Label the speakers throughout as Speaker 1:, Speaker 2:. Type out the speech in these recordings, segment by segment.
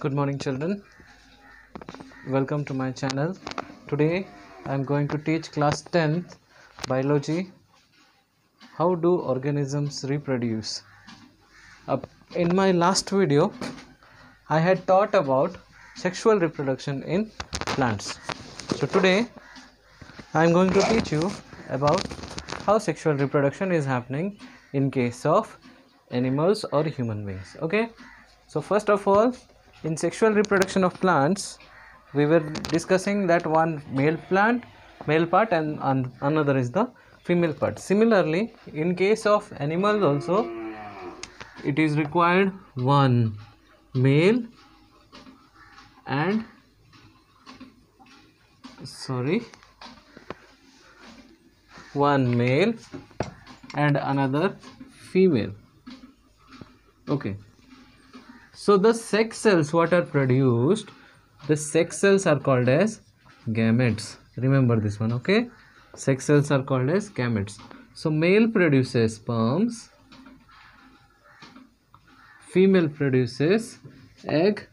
Speaker 1: Good morning, children. Welcome to my channel. Today I am going to teach class 10th biology. How do organisms reproduce? In my last video I had taught about sexual reproduction in plants. So today I am going to teach you about how sexual reproduction is happening in case of animals or human beings. Okay, so first of all, in sexual reproduction of plants, we were discussing that one male part, and another is the female part. Similarly, in case of animals also, it is required one male and another female. Okay, so the sex cells what are produced, the sex cells are called as gametes. Remember this one. Okay, sex cells are called as gametes. So male produces sperms, female produces egg,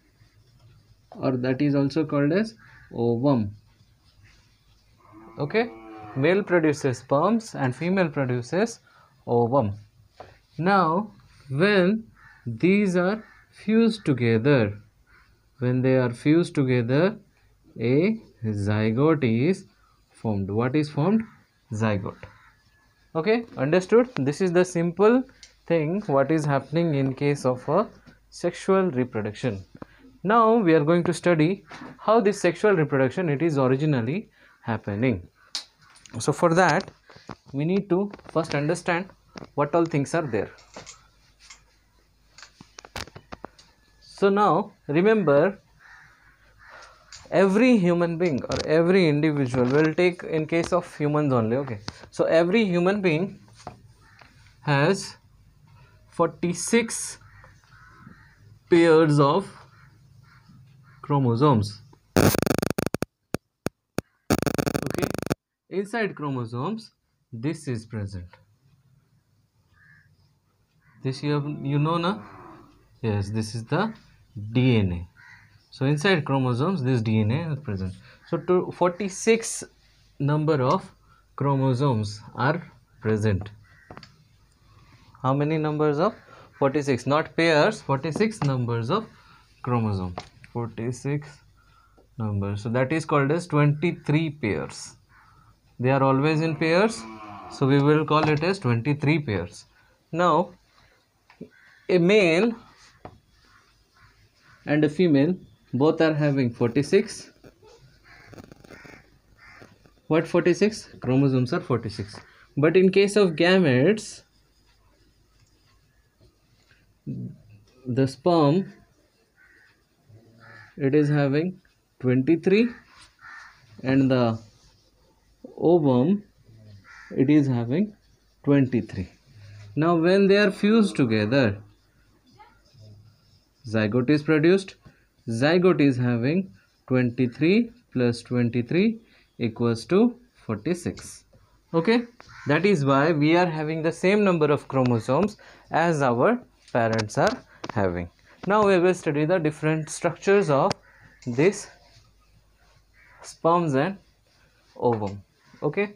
Speaker 1: or that is also called as ovum. Okay, male produces sperms and female produces ovum. Now when these are fused together, when they are fused together, a zygote is formed. What is formed? Zygote. Okay, understood? This is the simple thing what is happening in case of a sexual reproduction. Now we are going to study how this sexual reproduction it is originally happening. So for that we need to first understand what all things are there. So now remember, every human being or every individual, will take in case of humans only. Okay, so every human being has 46 pairs of chromosomes. Okay, inside chromosomes this is present. This you know na? Yes, this is the DNA. So inside chromosomes this DNA is present. So 46 number of chromosomes are present. How many numbers of 46? Not pairs, 46 numbers of chromosome. 46 numbers. So that is called as 23 pairs. They are always in pairs, so we will call it as 23 pairs. Now a male and a female both are having 46. What 46? Chromosomes are 46. But in case of gametes, the sperm it is having 23 and the ovum it is having 23. Now when they are fused together, zygote is produced. Zygote is having 23 plus 23 equals to 46. Okay, that is why we are having the same number of chromosomes as our parents are having. Now we will study the different structures of this sperms and ovum. Okay,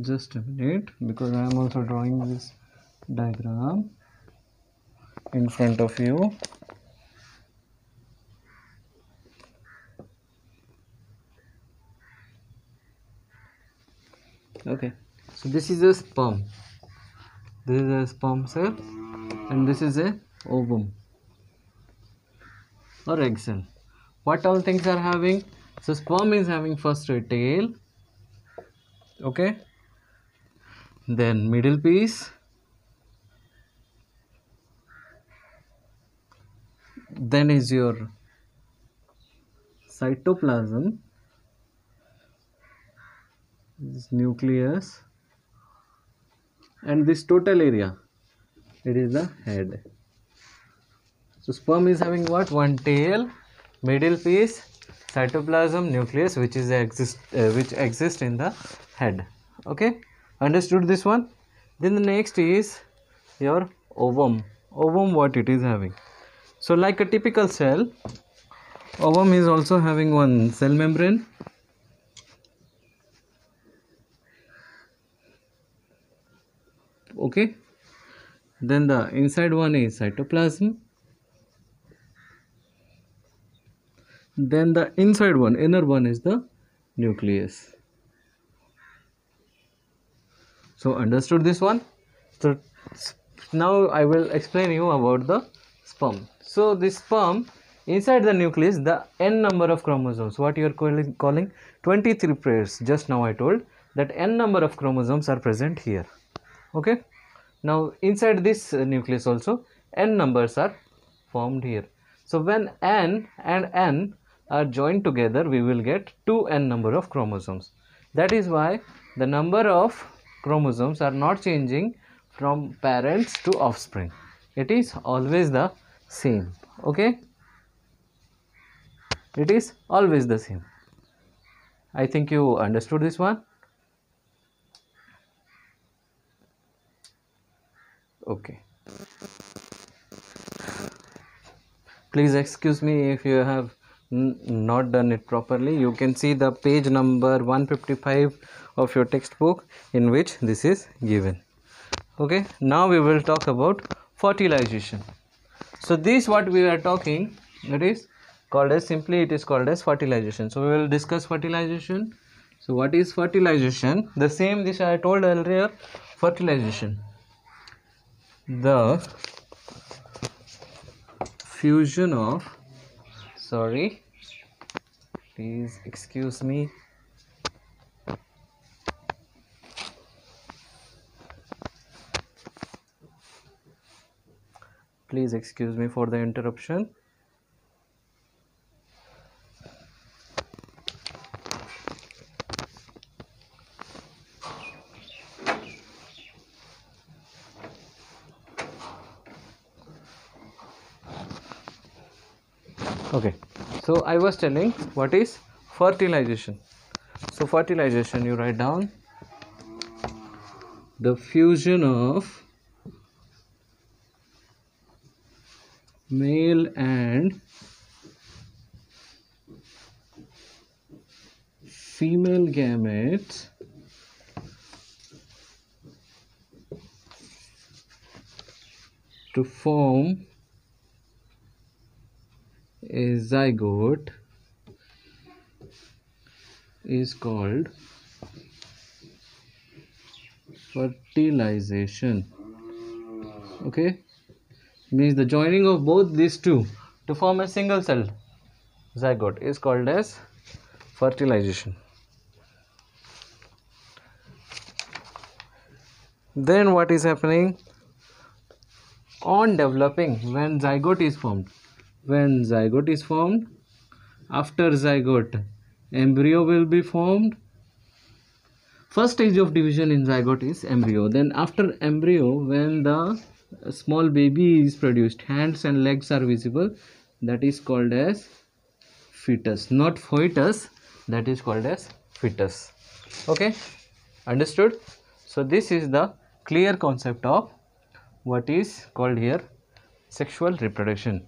Speaker 1: Just a minute, because I am also drawing this diagram in front of you. Okay, so this is a sperm. This is a sperm cell, and this is a ovum or egg cell. What all things are having? So sperm is having first a tail, okay, then middle piece, then is your cytoplasm, this nucleus, and this total area, it is the head. So sperm is having what? One tail, middle piece, cytoplasm, nucleus, which exists in the head. Okay, understood this one? Then the next is your ovum. Ovum, what it is having? So like a typical cell, ovum is also having one cell membrane. Okay, then the inside one is cytoplasm. Then the inside one, inner one, is the nucleus. So understood this one? So now I will explain you about the sperm. So this sperm, inside the nucleus, the n number of chromosomes, what you are calling 23 pairs. Just now I told that n number of chromosomes are present here. Okay, now inside this nucleus also n numbers are formed here. So when n and n are joined together, we will get 2n number of chromosomes. That is why the number of chromosomes are not changing from parents to offspring. It is always the same. Okay, it is always the same. I think you understood this one. Okay, please excuse me if you have not done it properly. You can see the page number 155 of your textbook in which this is given. Okay, now we will talk about fertilization. So this what we are talking, it is called as, simply it is called as fertilization. So we will discuss fertilization. So what is fertilization? The same this I told earlier. Fertilization, the fusion of, sorry, please excuse me, please excuse me for the interruption. Okay, so I was telling what is fertilization. So fertilization, you write down the fusion of male and female gametes to form a zygote is called fertilization. Okay, means the joining of both these two to form a single cell zygote is called as fertilization. Then what is happening on developing? When zygote is formed, after zygote embryo will be formed. First stage of division in zygote is embryo. Then after embryo, when the small baby is produced, hands and legs are visible, that is called as fetus. Not foetus, that is called as fetus. Okay, understood? So this is the clear concept of what is called here sexual reproduction.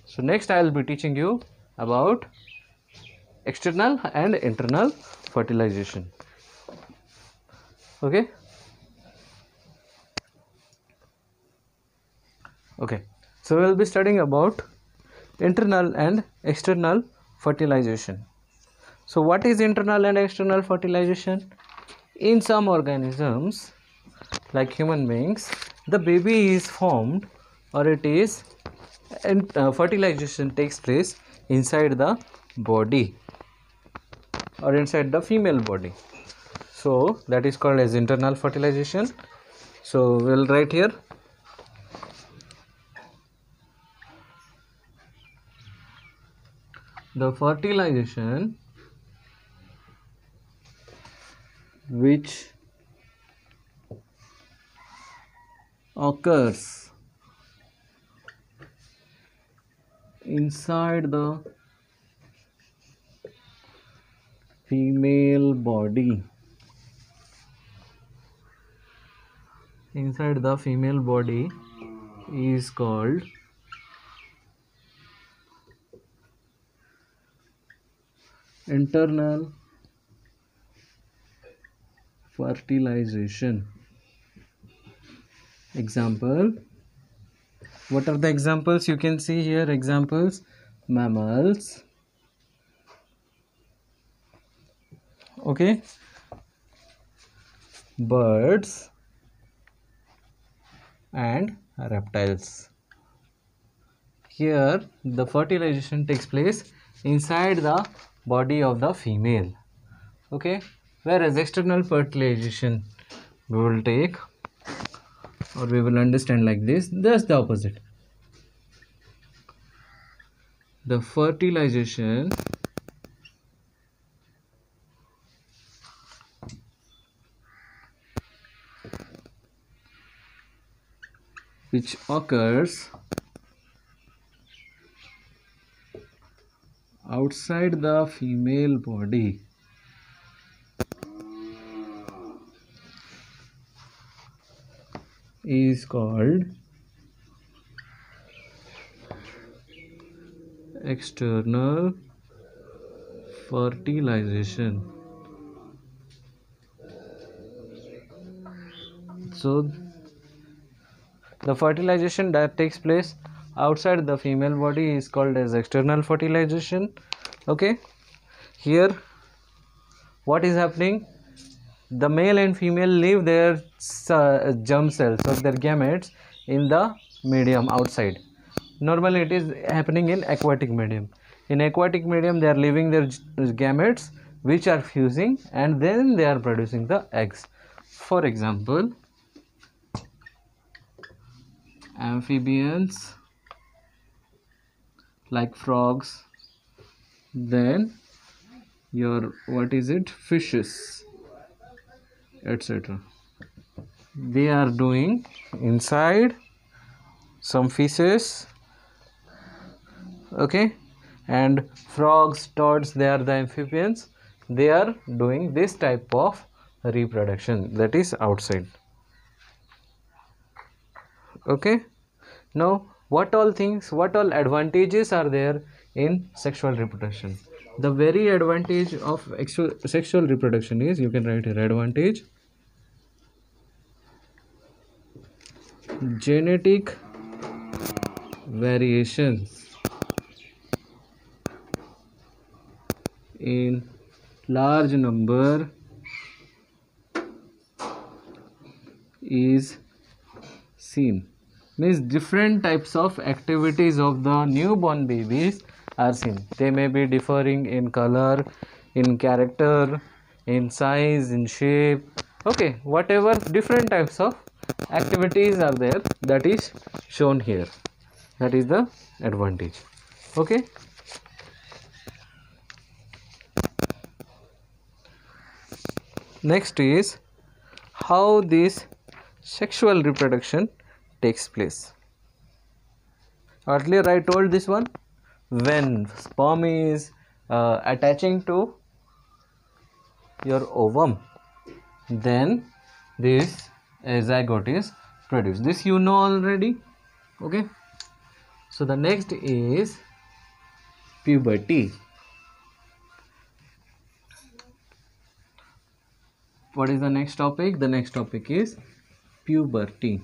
Speaker 1: So next I will be teaching you about external and internal fertilization. Okay. So we'll be studying about internal and external fertilization. So what is internal and external fertilization? In some organisms like human beings, the baby is formed, or it is, and fertilization takes place inside the body or inside the female body. So that is called as internal fertilization. So we'll write here the fertilization which occurs inside the female body is called internal fertilization. Example, what are the examples? You can see here examples: mammals, okay, birds and reptiles. Here the fertilization takes place inside the body of the female, okay, whereas external fertilization we will take, or we will understand like this, just the opposite. The fertilization which occurs outside the female body is called external fertilization. So the fertilization that takes place outside the female body is called as external fertilization, okay. Here what is happening? The male and female leave their germ cells or their gametes in the medium outside. Normally it is happening in aquatic medium. In aquatic medium they are leaving their gametes which are fusing, and then they are producing the eggs. For example, amphibians like frogs, then your fishes, etc. They are doing inside some fishes, okay, and frogs, toads, they are the amphibians. They are doing this type of reproduction, that is outside, okay. Now what all advantages are there in sexual reproduction? The very advantage of sexual reproduction is, you can write here, advantage: genetic variations in large number is seen. Means different types of activities of the newborn babies are seen. They may be differing in color, in character, in size, in shape, okay, whatever different types of activities are there, that is shown here. That is the advantage, okay. Next is how this sexual reproduction takes place. Earlier I told this one, when sperm is attaching to your ovum, then this zygote is produced. This you know already, okay. So the next is puberty. What is the next topic? The next topic is puberty.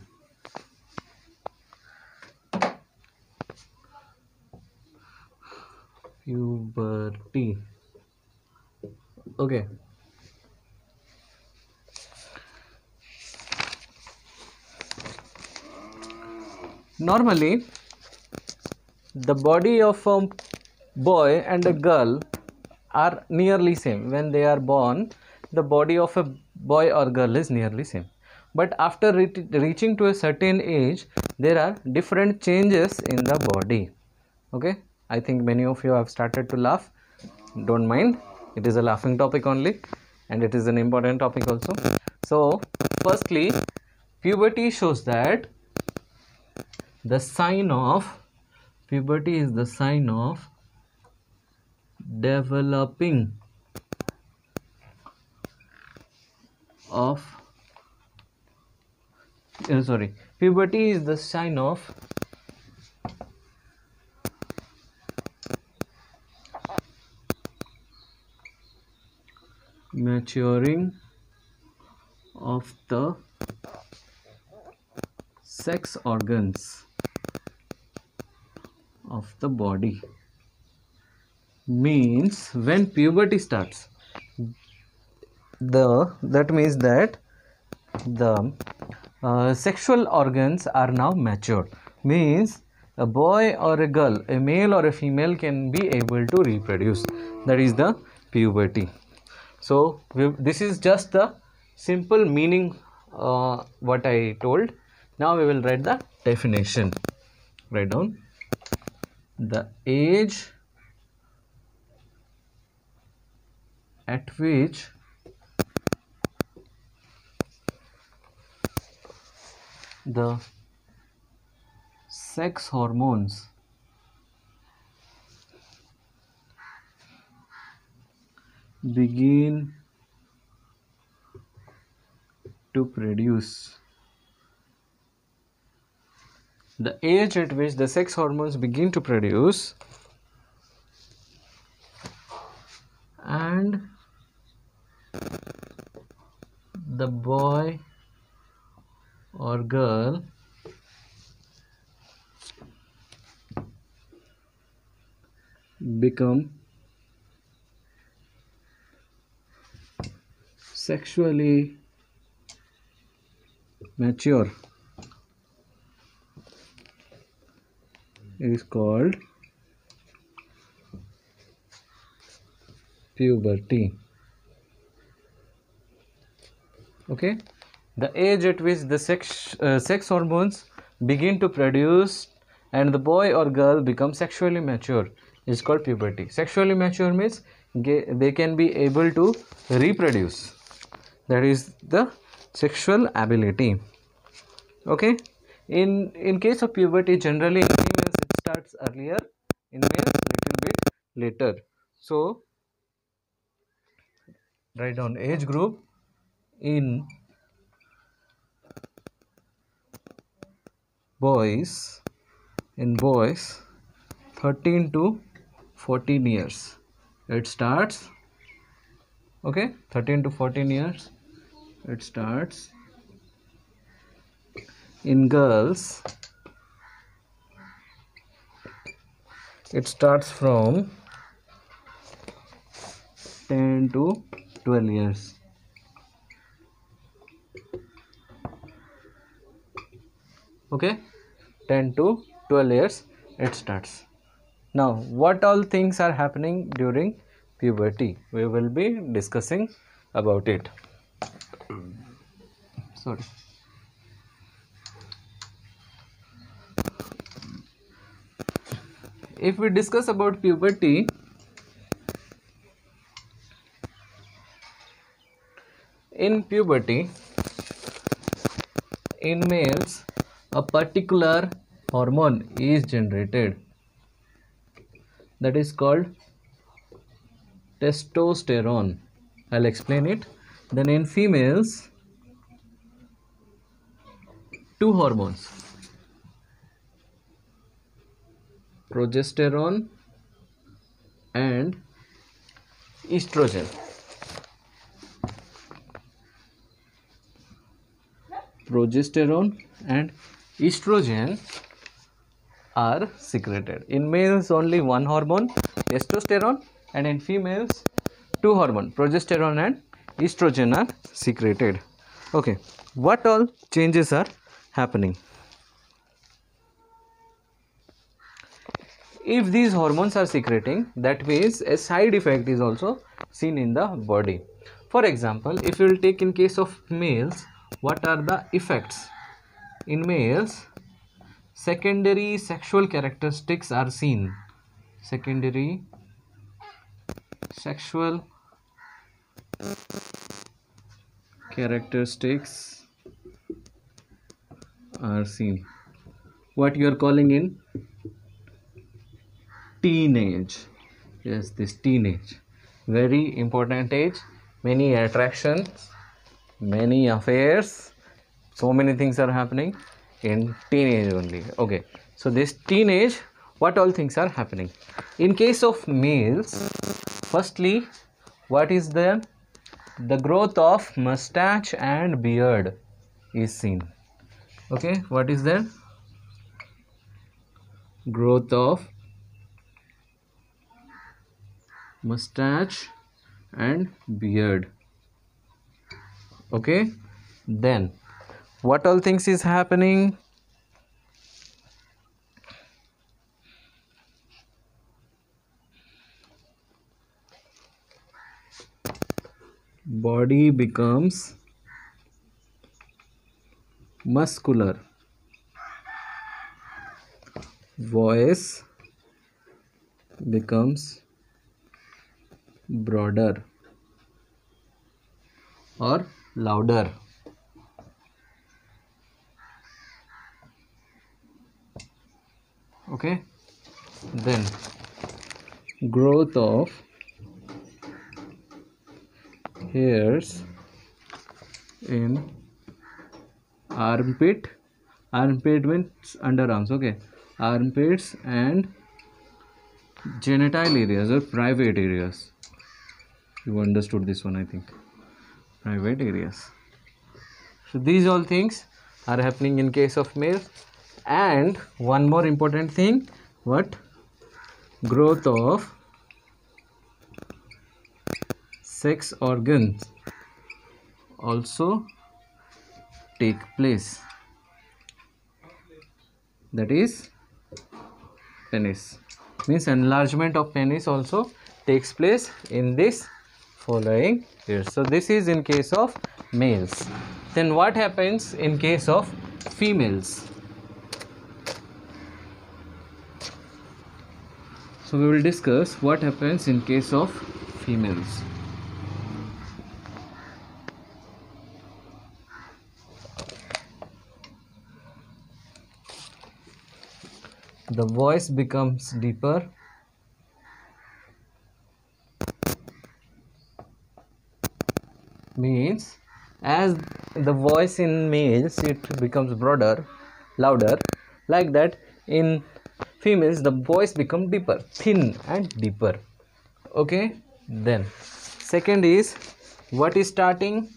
Speaker 1: Puberty. Okay. Normally, the body of a boy and a girl are nearly same. When they are born, the body of a boy or girl is nearly same. But after reaching to a certain age, there are different changes in the body. Okay, I think many of you have started to laugh. Don't mind, it is a laughing topic only, and it is an important topic also. So firstly, puberty shows that the sign of puberty is the sign of developing of puberty is the sign of maturing of the sex organs of the body. Means when puberty starts, that means that the sexual organs are now matured. Means a boy or a girl, a male or a female, can be able to reproduce. That is the puberty. So this is just the simple meaning what I told. Now we will write the definition. Write down the age at which the sex hormones begin to produce. The age at which the sex hormones begin to produce and the boy or girl become sexually mature is called puberty. Okay, the age at which the sex hormones begin to produce and the boy or girl become sexually mature is called puberty. Sexually mature means they can be able to reproduce. That is the sexual ability. Okay, in case of puberty, generally in females it starts earlier, in males little bit later. So write down age group. In boys 13 to 14 years it starts. Okay, 13 to 14 years it starts. In girls it starts from 10 to 12 years. Okay, 10 to 12 years it starts. Now what all things are happening during puberty, we will be discussing about it. Sorry. If we discuss about puberty, in puberty, in males, a particular hormone is generated that is called testosterone. I'll explain it. Then in females, two hormones, progesterone and estrogen. progesterone and estrogen are secreted. In males only one hormone, testosterone, and in females two hormones, progesterone and estrogen, are secreted. Okay, what all changes are happening? If these hormones are secreting, that means a side effect is also seen in the body. For example, if you will take in case of males, what are the effects? In males, secondary sexual characteristics are seen. Secondary sexual characteristics are seen. What you are calling in teenage. Yes, this teenage, very important age. Many attractions, many affairs, so many things are happening in teenage only. Okay, so this teenage, what all things are happening? In case of males, firstly, what is there? The growth of mustache and beard is seen. Okay, what is there? Growth of mustache and beard. Okay, then what all things is happening? Body becomes muscular, voice becomes broader or louder. Okay, then growth of hairs in armpit means underarms. Okay, armpits and genital areas or private areas. You understood this one, I think. Private areas. So these all things are happening in case of males. And one more important thing, what? Growth of sex organs also take place. That is penis. Means enlargement of penis also takes place in this following years. So this is in case of males. Then what happens in case of females? So we will discuss what happens in case of females. The voice becomes deeper. Means as the voice in males it becomes broader, louder, like that in females the voice becomes deeper, thin and deeper. Okay, then second is what is starting?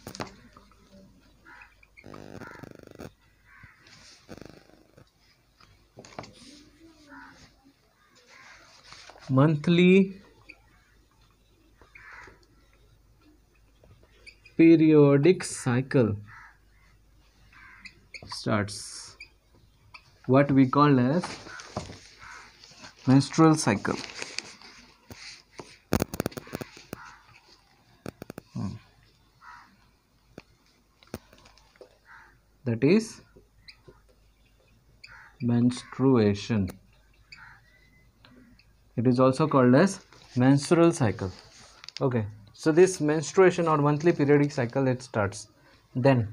Speaker 1: Monthly periodic cycle starts. What we call as menstrual cycle. That is menstruation. It is also called as menstrual cycle. Okay, so this menstruation or monthly periodic cycle, it starts. Then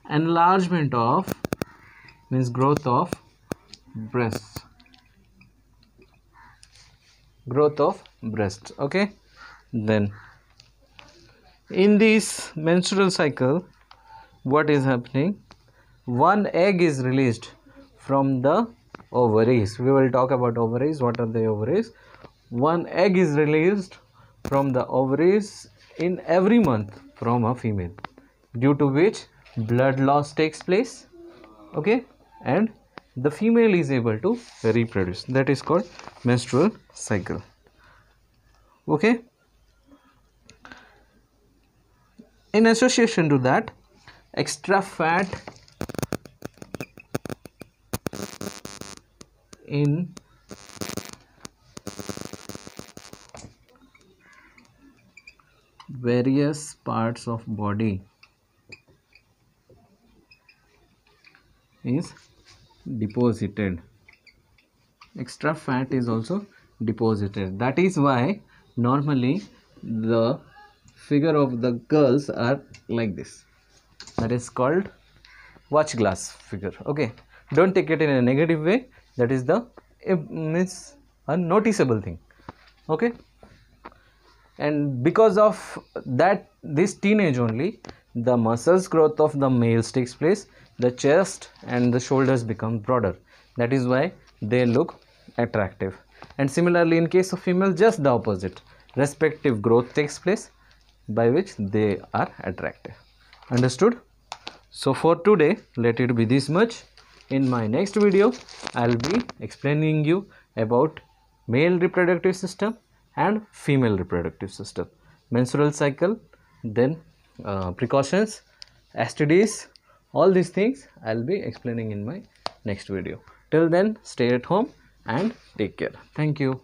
Speaker 1: enlargement of means growth of breasts. Growth of breasts. Okay, then in this menstrual cycle, what is happening? One egg is released from the ovaries. We will talk about ovaries. What are the ovaries? One egg is released from the ovaries in every month from a female. due to which blood loss takes place, okay, and the female is able to reproduce. That is called menstrual cycle. Okay, in association to that, extra fat in various parts of body is deposited. Extra fat is also deposited. That is why normally the figure of the girls are like this. That is called watch glass figure. Okay, don't take it in a negative way. That is the means a noticeable thing. Okay, and because of that, this teenage only, the muscles growth of the males takes place, the chest and the shoulders become broader. That is why they look attractive. And similarly, in case of female, just the opposite, respective growth takes place by which they are attractive. Understood? So for today, let it be this much. In my next video, I'll be explaining you about male reproductive system and female reproductive system, menstrual cycle, then precautions, STDs, all these things I'll be explaining in my next video. Till then, stay at home and take care. Thank you.